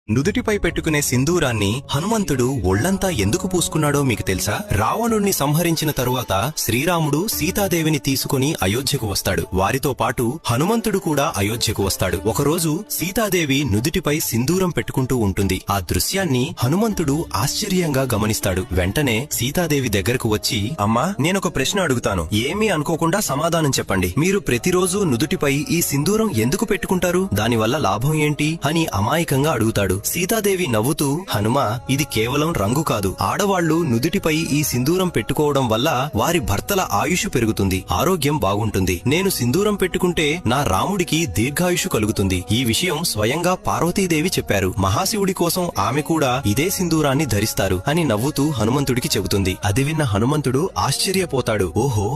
నుదుటిపై పెట్టుకునే సింధూరాన్ని హనుమంతుడు ఒళ్లంతా ఎందుకు పూసుకున్నాడో మీకు తెలుసా? రావణుణ్ణి సంహరించిన తరువాత శ్రీరాముడు సీతాదేవిని తీసుకుని అయోధ్యకు వస్తాడు. వారితో పాటు హనుమంతుడు కూడా అయోధ్యకు వస్తాడు. ఒకరోజు సీతాదేవి నుదుటిపై సింధూరం పెట్టుకుంటూ ఉంటుంది. ఆ దృశ్యాన్ని హనుమంతుడు ఆశ్చర్యంగా గమనిస్తాడు. వెంటనే సీతాదేవి దగ్గరకు వచ్చి, అమ్మా, నేనొక ప్రశ్న అడుగుతాను, ఏమీ అనుకోకుండా సమాధానం చెప్పండి. మీరు ప్రతిరోజు నుదుటిపై ఈ సింధూరం ఎందుకు పెట్టుకుంటారు? దానివల్ల లాభం ఏంటి అని అమాయకంగా అడుగుతాడు. సీతాదేవి నవ్వుతూ, హనుమా, ఇది కేవలం రంగు కాదు. ఆడవాళ్లు నుదుటిపై ఈ సింధూరం పెట్టుకోవడం వల్ల వారి భర్తల ఆయుష్ పెరుగుతుంది, ఆరోగ్యం బాగుంటుంది. నేను సింధూరం పెట్టుకుంటే నా రాముడికి దీర్ఘాయుషు కలుగుతుంది. ఈ విషయం స్వయంగా పార్వతీదేవి చెప్పారు. మహాశివుడి కోసం ఆమె కూడా ఇదే సింధూరాన్ని ధరిస్తారు అని నవ్వుతూ హనుమంతుడికి చెబుతుంది. అది విన్న హనుమంతుడు ఆశ్చర్యపోతాడు. ఓహో,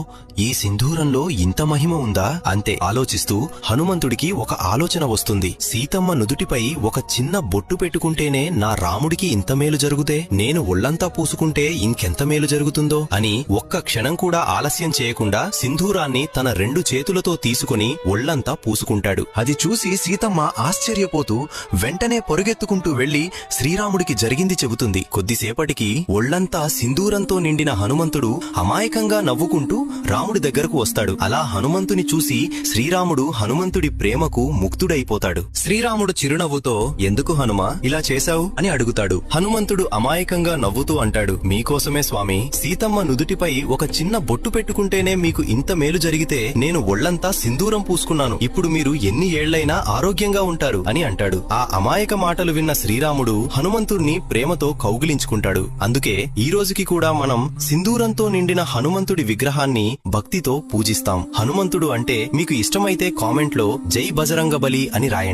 ఈ సింధూరంలో ఇంత మహిమ ఉందా? అంతే ఆలోచిస్తూ హనుమంతుడికి ఒక ఆలోచన వస్తుంది. సీతమ్మ నుదుటిపై ఒక చిన్న బొట్టు పెట్టుకుంటేనే నా రాముడికి ఇంత మేలు జరుగుతే, నేను ఒళ్లంతా పూసుకుంటే ఇంకెంత మేలు జరుగుతుందో అని ఒక్క క్షణం కూడా ఆలస్యం చేయకుండా సింధూరాన్ని తన 2 చేతులతో తీసుకుని ఒళ్లంతా పూసుకుంటాడు. అది చూసి సీతమ్మ ఆశ్చర్యపోతూ వెంటనే పొరుగెత్తుకుంటూ వెళ్లి శ్రీరాముడికి జరిగింది చెబుతుంది. కొద్దిసేపటికి ఒళ్లంతా సింధూరంతో నిండిన హనుమంతుడు అమాయకంగా నవ్వుకుంటూ రాముడి దగ్గరకు వస్తాడు. అలా హనుమంతుని చూసి శ్రీరాముడు హనుమంతుడి ప్రేమకు ముగ్ధుడైపోతాడు. శ్రీరాముడు చిరునవ్వుతో, ఎందుకు హనుమా ఇలా చేశావు అని అడుగుతాడు. హనుమంతుడు అమాయకంగా నవ్వుతూ అంటాడు, మీకోసమే స్వామి. సీతమ్మ నుదుటిపై ఒక చిన్న బొట్టు పెట్టుకుంటేనే మీకు ఇంత మేలు జరిగితే నేను ఒళ్లంతా సింధూరం పూసుకున్నాను. ఇప్పుడు మీరు ఎన్ని ఏళ్లైనా ఆరోగ్యంగా ఉంటారు అని అంటాడు. ఆ అమాయక మాటలు విన్న శ్రీరాముడు హనుమంతుడిని ప్రేమతో కౌగిలించుకుంటాడు. అందుకే ఈ రోజుకి కూడా మనం సింధూరంతో నిండిన హనుమంతుడి విగ్రహాన్ని భక్తితో పూజిస్తాం. హనుమంతుడు అంటే మీకు ఇష్టమైతే కామెంట్లో జై బజరంగబలి అని రాయండి.